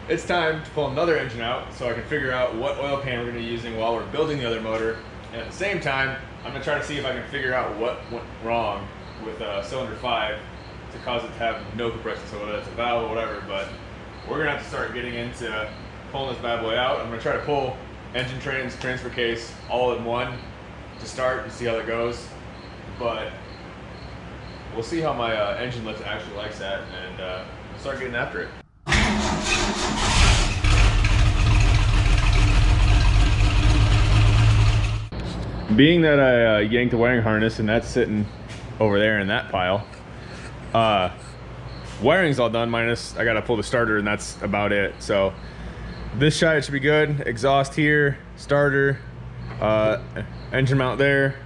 it's time to pull another engine out so I can figure out what oil pan we're going to be using while we're building the other motor. And at the same time, I'm going to try to see if I can figure out what went wrong with cylinder 5 to cause it to have no compression. So whether it's a valve or whatever, but we're going to have to start getting into pulling this bad boy out. I'm going to try to pull engine transfer case all in one to start and see how that goes. But we'll see how my engine lift actually likes that, and we'll start getting after it. Being that I yanked the wiring harness and that's sitting over there in that pile, wiring's all done, minus I gotta pull the starter, and that's about it. So this side should be good. Exhaust here, starter, engine mount there,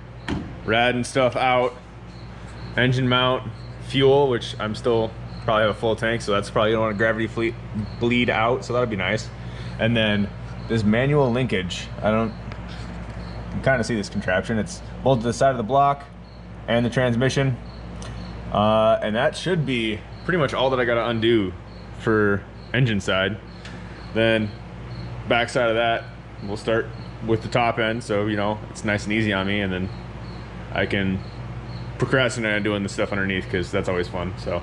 rad and stuff out, engine mount, fuel, which I'm still probably have a full tank, so that's probably gonna want to gravity bleed out, so that'll be nice. And then this manual linkage, you can kind of see this contraption. It's bolted to the side of the block and the transmission, and that should be pretty much all that I got to undo for engine side. Then back side of that, we'll start with the top end, so you know it's nice and easy on me, and then I can procrastinate on doing the stuff underneath, because that's always fun. So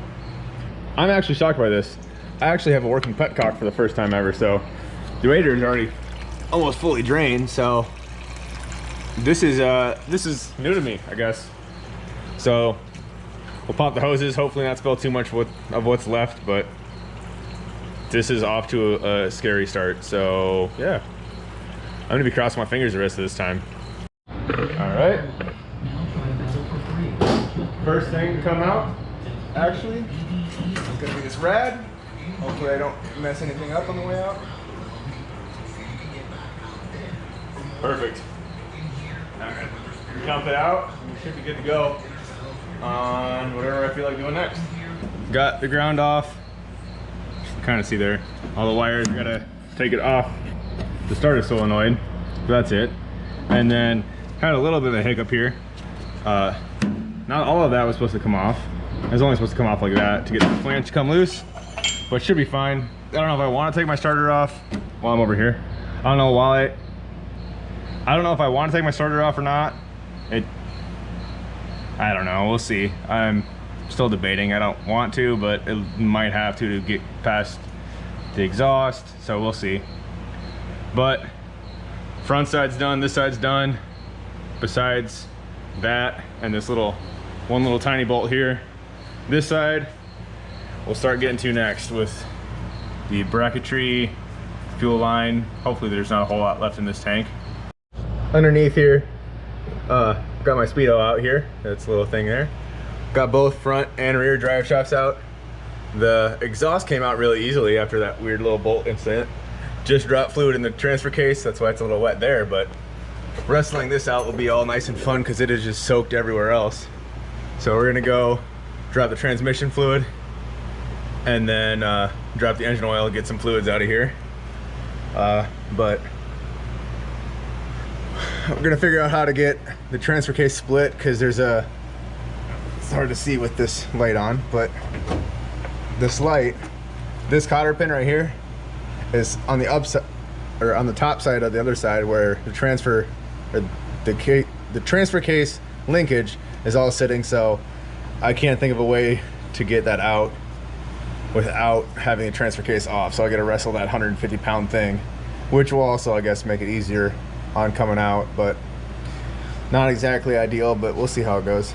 I'm actually shocked by this. I actually have a working petcock for the first time ever, so the radiator is already almost fully drained, so this is new to me, I guess. So we'll pump the hoses, hopefully not spill too much of what's left, but this is off to a scary start. So yeah, I'm gonna be crossing my fingers the rest of this time. All right, first thing to come out actually is gonna be this rad. Hopefully I don't mess anything up on the way out. Perfect. All right, dump it out, and we should be good to go on whatever I feel like doing next. Got the ground off. Kind of see there all the wires. I gotta take it off the starter solenoid. That's it. And then had a little bit of a hiccup here. Not all of that was supposed to come off. It was only supposed to come off like that to get the flange to come loose, but should be fine. I don't know if I want to take my starter off while I'm over here. I don't know if I want to take my starter off or not. I don't know, we'll see. I'm still debating. I don't want to, but it might have to get past the exhaust, so we'll see. But front side's done, this side's done. Besides that and this one little tiny bolt here, this side we'll start getting to next with the bracketry, fuel line. Hopefully there's not a whole lot left in this tank. Underneath here, got my Speedo out here. That's a little thing there. Got both front and rear drive shafts out. The exhaust came out really easily after that weird little bolt incident. Just dropped fluid in the transfer case, that's why it's a little wet there, but wrestling this out will be all nice and fun because it is just soaked everywhere else. So we're gonna go drop the transmission fluid and then drop the engine oil, get some fluids out of here. But we're gonna figure out how to get the transfer case split, because it's hard to see with this light on, but this light, this cotter pin right here is on the upside, or on the top side of the other side, where the transfer case linkage is all sitting. So I can't think of a way to get that out without having the transfer case off. So I gotta wrestle that 150-pound thing, which will also, I guess, make it easier on coming out, but not exactly ideal, but we'll see how it goes.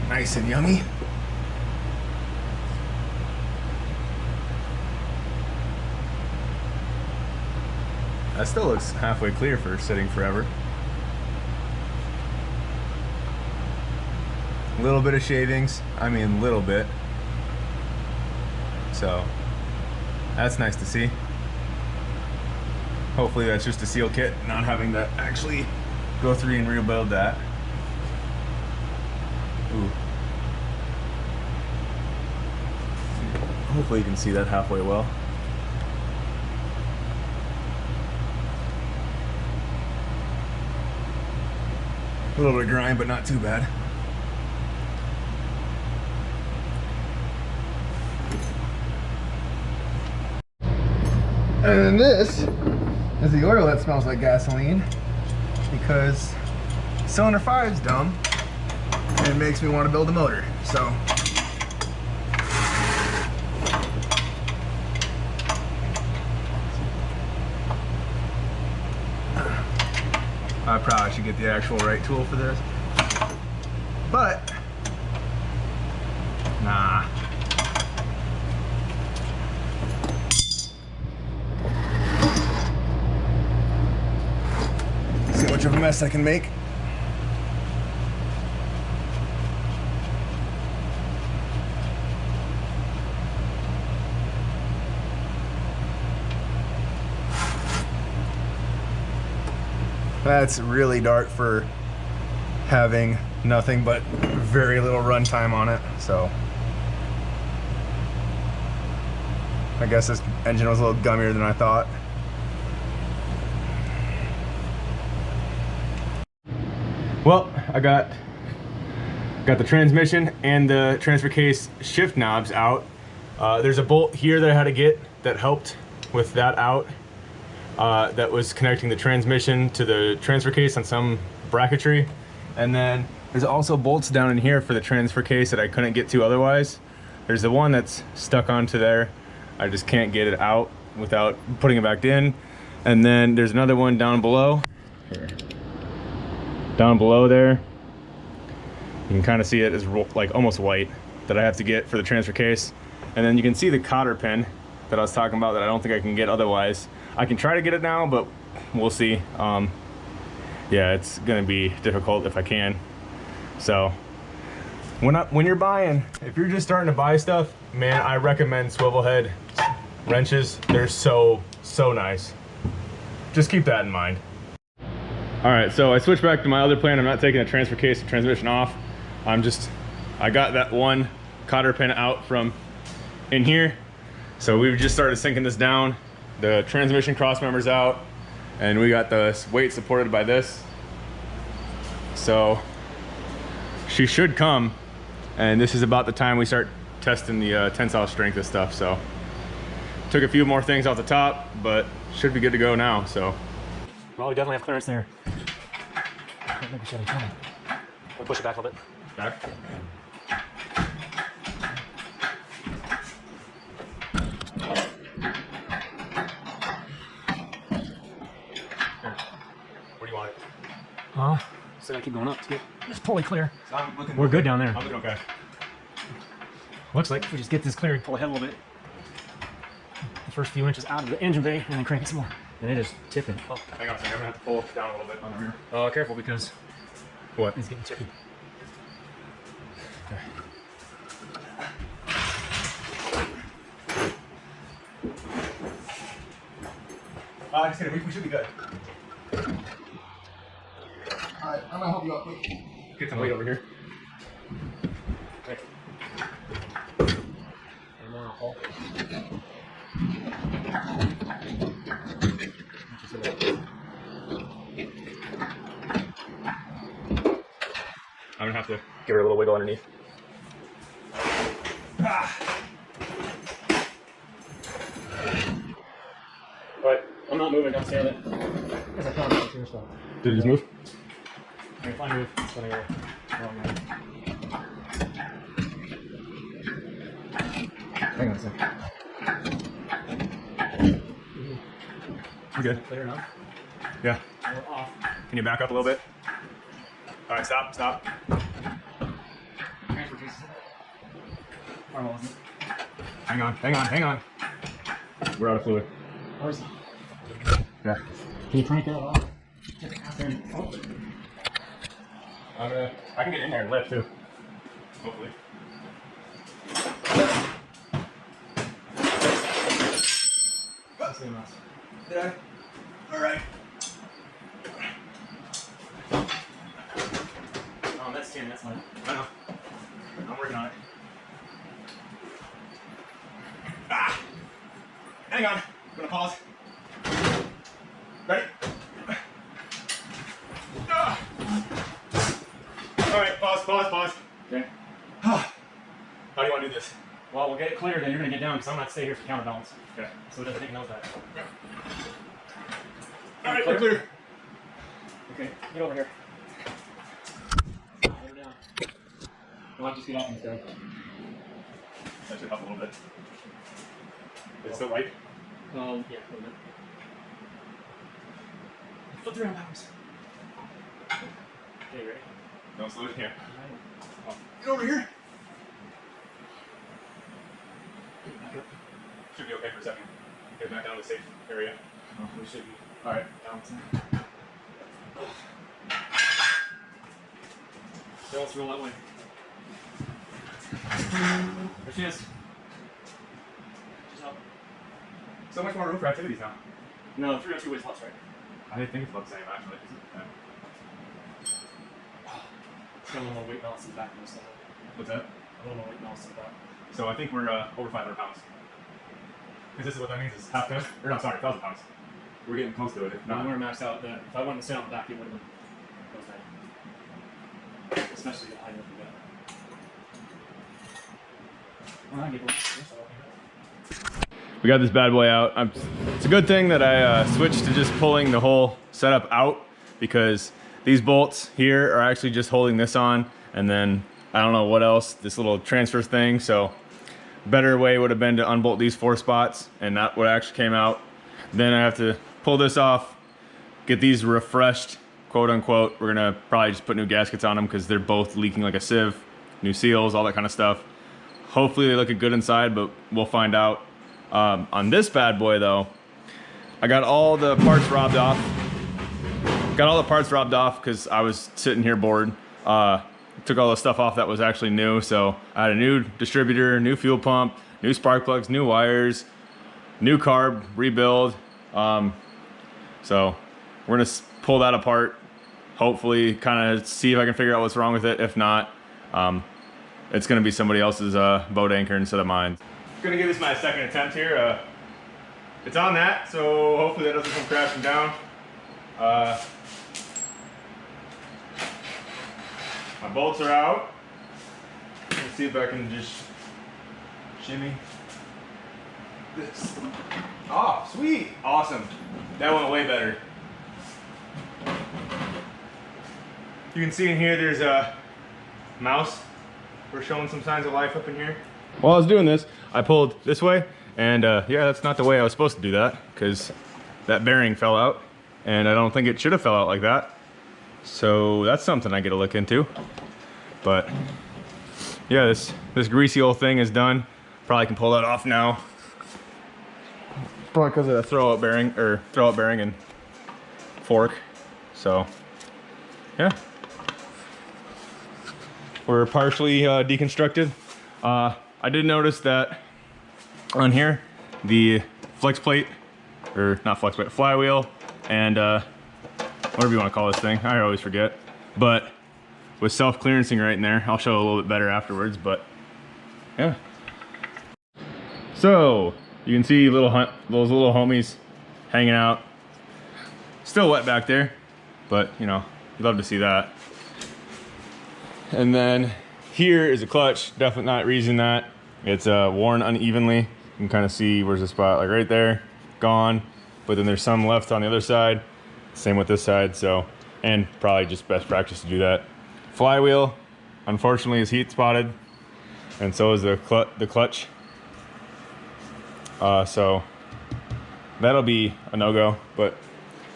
Nice and yummy. That still looks halfway clear for sitting forever. A little bit of shavings, I mean little bit. So that's nice to see. Hopefully that's just a seal kit, not having to actually go through and rebuild that. Ooh. Hopefully you can see that halfway well. A little bit of grime, but not too bad. And then this is the oil that smells like gasoline, because cylinder 5 is dumb and it makes me want to build a motor. So I probably should get the actual right tool for this, but nah. See how much of a mess I can make. That's really dark for having nothing but very little run time on it, so I guess this engine was a little gummier than I thought. Well, I got the transmission and the transfer case shift knobs out. There's a bolt here that I had to get that helped with that out. That was connecting the transmission to the transfer case on some bracketry. And then there's also bolts down in here for the transfer case that I couldn't get to otherwise. There's the one that's stuck onto there. I just can't get it out without putting it back in. And then there's another one down below. Here. Down below there. You can kind of see it as like almost white that I have to get for the transfer case. And then you can see the cotter pin that I was talking about that I don't think I can get otherwise. I can try to get it now, but we'll see. Yeah, it's gonna be difficult if I can. So when you're buying, if you're just starting to buy stuff, man, I recommend swivel head wrenches. They're so nice. Just keep that in mind. All right, so I switched back to my other plan. I'm not taking the transfer case and transmission off. I got that one cotter pin out from in here. So we've just started sinking this down. The transmission cross members out, and we got the weight supported by this. So she should come, and this is about the time we start testing the tensile strength of stuff. So took a few more things off the top, but should be good to go now. So well, we definitely have clearance there. I don't think we should have done it. We'll push it back a little bit. back. Where do you want it? So I gotta keep going up to get this pulley clear. So we're good down there. I'm looking okay. Looks like if we just get this clear, pull ahead a little bit. The first few inches out of the engine bay, and then crank it some more. And it is tipping. Oh. Hang on a second, I'm gonna have to pull down a little bit on the rear. Careful because What? it's getting tippy. Okay. Just kidding, we should be good. Alright, I'm gonna help you out quick. Get some weight over here. Okay. Any more on Paul? I'm gonna have to give her a little wiggle underneath. Alright, I'm not moving, don't stand it. Because I found it here, so. Did it just move? Okay, if I move, it's gonna go wrong way. Hang on a second. We're good. Clear enough. Yeah. We're off. Can you back up a little bit? Alright, stop. Transfer case. Arm wasn't it? Hang on. We're out of fluid. Where's Yeah. Can you crank that off? Get the out there. Oh. I can get in there and lift too. hopefully. Did I? All right. Oh, that's 10, that's mine. I know. I'm working on it. Ah! Hang on. I'm gonna pause. Ready? Ah! All right, pause. Okay. How do you want to do this? Well, we'll get it cleared, and you're gonna get down because I'm not stay here for counterbalance. Okay. So it doesn't take knows that. All right, we're clear. Okay, get over here. Get her down. You'll have to just get off instead. That should help a little bit. Is it still right? Yeah, a little bit. Flip around backwards. Okay, you ready? Don't slow it here. Oh. Get over here. Back up. Should be okay for a second. Get back down to the safe area. Oh, we should be All right. balancing. So let's roll that way. There she is. She's up. So much more room for activities now. No, 3 on 2 ways left, right? I think it's about the same actually. It's got a little weight balance in the back of this thing. What's that? A little more weight balance in the back. So I think we're over 500 pounds. Because this is what that means is half ton, or no, sorry, 1,000 pounds. We're getting close to it. If No, not, we're maxed out. If I wanted to sit on the back, it would have been close down. Especially the height of the gut. Well, I get we got this bad boy out. It's a good thing that I switched to just pulling the whole setup out because these bolts here are actually just holding this on, and then I don't know what else, this little transfer thing. So better way would have been to unbolt these 4 spots, and that what actually came out. Then I have to pull this off, get these refreshed, quote unquote. We're gonna probably just put new gaskets on them because they're both leaking like a sieve, new seals, all that kind of stuff. Hopefully they look good inside, but we'll find out. On this bad boy though, I got all the parts robbed off. Because I was sitting here bored. Took all the stuff off that was actually new. So I had a new distributor, new fuel pump, new spark plugs, new wires, new carb, rebuild. So we're gonna pull that apart. Hopefully kind of see if I can figure out what's wrong with it. If not, it's gonna be somebody else's boat anchor instead of mine. Gonna give this my second attempt here. It's on that, so hopefully that doesn't come crashing down. My bolts are out. Let's see if I can just shimmy this. Oh, sweet, awesome. That went way better. You can see in here there's a mouse. We're showing some signs of life up in here. While I was doing this, I pulled this way, and yeah, that's not the way I was supposed to do that, because that bearing fell out, and I don't think it should have fell out like that. So that's something I get to look into. But yeah, this greasy old thing is done. Probably can pull that off now. Probably because of the throwout bearing and fork. So yeah, we're partially deconstructed. I did notice that on here, the flex plate, or not flex plate, flywheel, and whatever you want to call this thing, I always forget, but with self-clearancing right in there. I'll show a little bit better afterwards, but yeah. So you can see those little homies hanging out. Still wet back there, but you know, you'd love to see that. And then here is a clutch. Definitely not reusing that. It's worn unevenly. You can kind of see where's the spot, like right there, gone. But then there's some left on the other side. Same with this side. So, and probably just best practice to do that. Flywheel, unfortunately, is heat spotted, and so is the clutch. So that'll be a no-go. But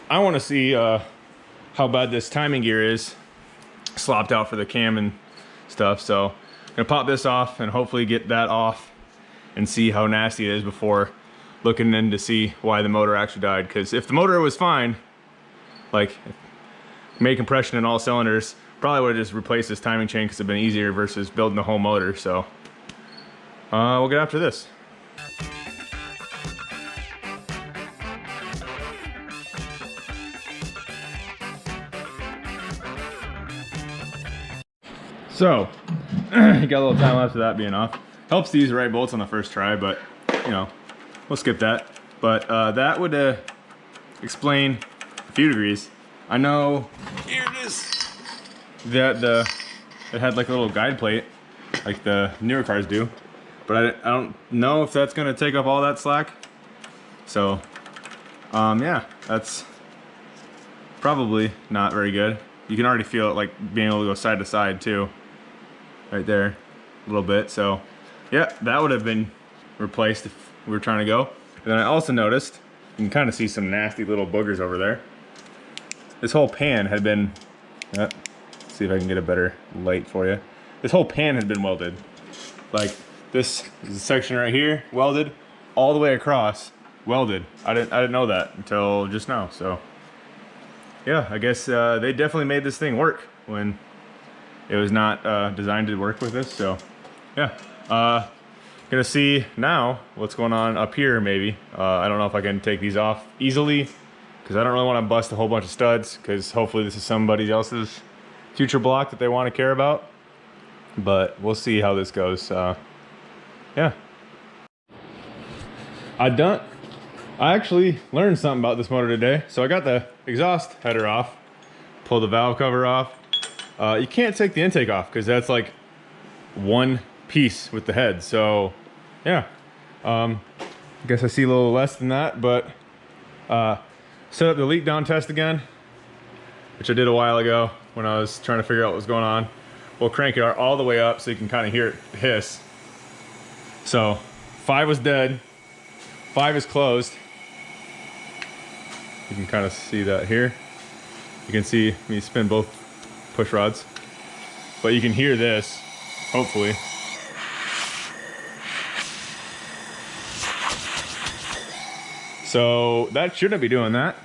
I want to see how bad this timing gear is slopped out for the cam and stuff. So I'm gonna pop this off and hopefully get that off and see how nasty it is before looking in to see why the motor actually died. Because if the motor was fine, like made compression in all cylinders, probably would have just replaced this timing chain because it'd been easier versus building the whole motor. So we'll get after this. So you got a little time left of that being off. Helps to use the right bolts on the first try, but you know, we'll skip that. But that would explain a few degrees. I know, here it is, that it had like a little guide plate, like the newer cars do, but I don't know if that's gonna take up all that slack. So, yeah, that's probably not very good. You can already feel it like being able to go side to side too, right there, a little bit. So, yeah, that would have been replaced if we were trying to go. And then I also noticed, you can kind of see some nasty little boogers over there. This whole pan had been, let's see if I can get a better light for you. This whole pan had been welded. Like this section right here, welded, all the way across, welded. I didn't know that until just now. So yeah, I guess they definitely made this thing work when it was not designed to work with this. So yeah, gonna see now what's going on up here maybe. I don't know if I can take these off easily, because I don't really want to bust a whole bunch of studs, because hopefully this is somebody else's future block that they want to care about. But we'll see how this goes. Yeah. I actually learned something about this motor today. So I got the exhaust header off, pulled the valve cover off. You can't take the intake off because that's like one piece with the head. So yeah, I guess I see a little less than that, but set up the leak down test again, which I did a while ago when I was trying to figure out what was going on. We'll crank it all the way up so you can kind of hear it hiss. So 5 was dead, 5 is closed. You can kind of see that here. You can see me spin both push rods, but you can hear this, hopefully. So that shouldn't be doing that.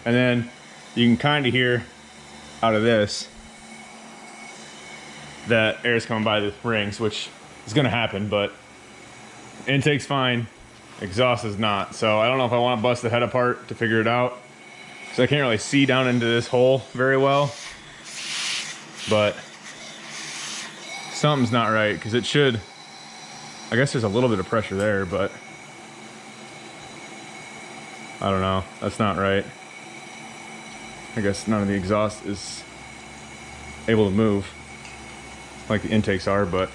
And then you can kind of hear out of this that air's coming by the rings, which is gonna happen, but intake's fine, exhaust is not. So I don't know if I want to bust the head apart to figure it out, because I can't really see down into this hole very well. But something's not right, because it should, I guess there's a little bit of pressure there, but I don't know, that's not right. I guess none of the exhaust is able to move like the intakes are, but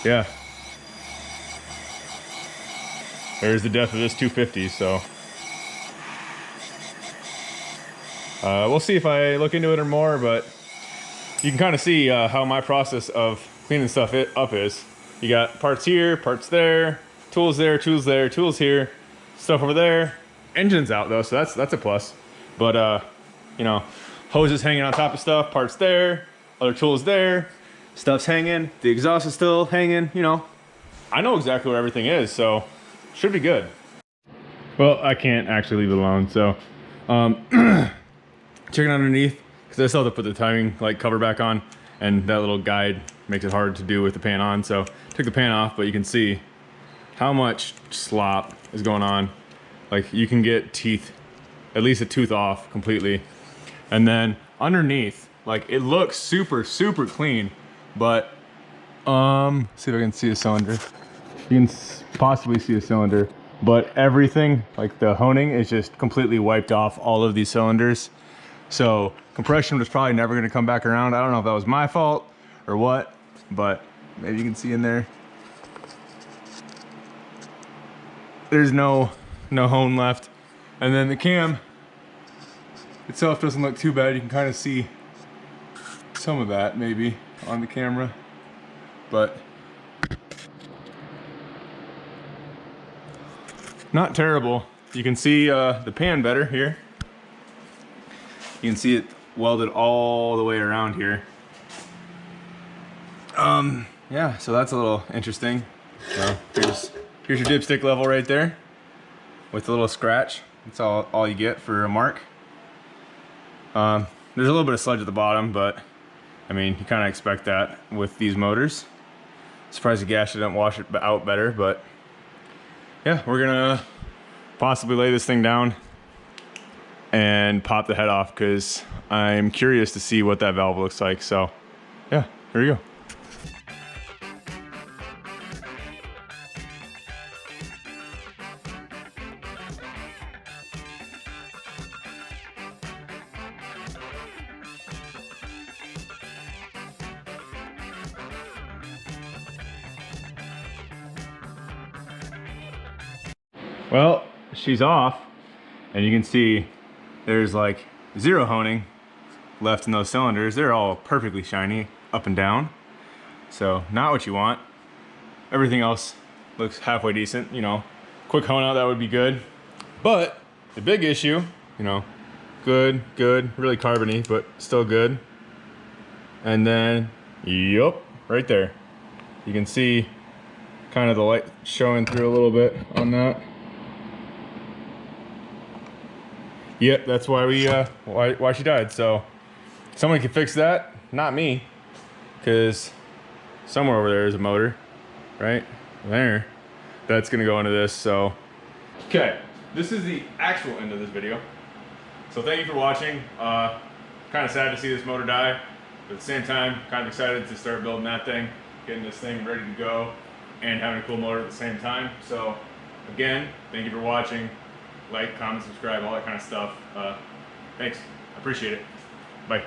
yeah. There's the death of this 250, so we'll see if I look into it or more, but you can kind of see how my process of cleaning stuff up is. You got parts here, parts there, tools there, tools there, tools here, stuff over there. Engine's out though, so that's a plus. But you know, hoses hanging on top of stuff, parts there, other tools there, stuff's hanging, the exhaust is still hanging, you know. I know exactly where everything is, so should be good. Well, I can't actually leave it alone, so checking underneath, because I still have to put the timing like cover back on, and that little guide makes it hard to do with the pan on. So took the pan off, but you can see how much slop is going on. Like you can get teeth, at least a tooth off completely. And then underneath, like it looks super clean, but see if I can see a cylinder. You can possibly see a cylinder, but everything, like the honing, is just completely wiped off all of these cylinders. So compression was probably never going to come back around. I don't know if that was my fault or what, but maybe you can see in there. There's no hone left. And then the cam itself doesn't look too bad. You can kind of see some of that maybe on the camera, but not terrible. You can see the pan better here. You can see it welded all the way around here. Yeah, so that's a little interesting. So here's your dipstick level right there with a little scratch. That's all you get for a mark. There's a little bit of sludge at the bottom, but I mean, you kind of expect that with these motors. Surprised the gas didn't wash it out better, but yeah, we're gonna possibly lay this thing down and pop the head off because I'm curious to see what that valve looks like. So yeah, here we go. Well, she's off, and you can see there's like 0 honing left in those cylinders. They're all perfectly shiny up and down. So not what you want. Everything else looks halfway decent, you know. Quick hone out, that would be good. But the big issue, you know, good, really carbony, but still good. And then, yup, right there. You can see kind of the light showing through a little bit on that. Yep, that's why we why she died. So someone can fix that, not me, because somewhere over there is a motor, right there. That's gonna go into this. So okay, this is the actual end of this video. So thank you for watching. Kind of sad to see this motor die, but at the same time, kind of excited to start building that thing, getting this thing ready to go, and having a cool motor at the same time. So again, thank you for watching. Like, comment, subscribe, all that kind of stuff. Thanks. I appreciate it. Bye.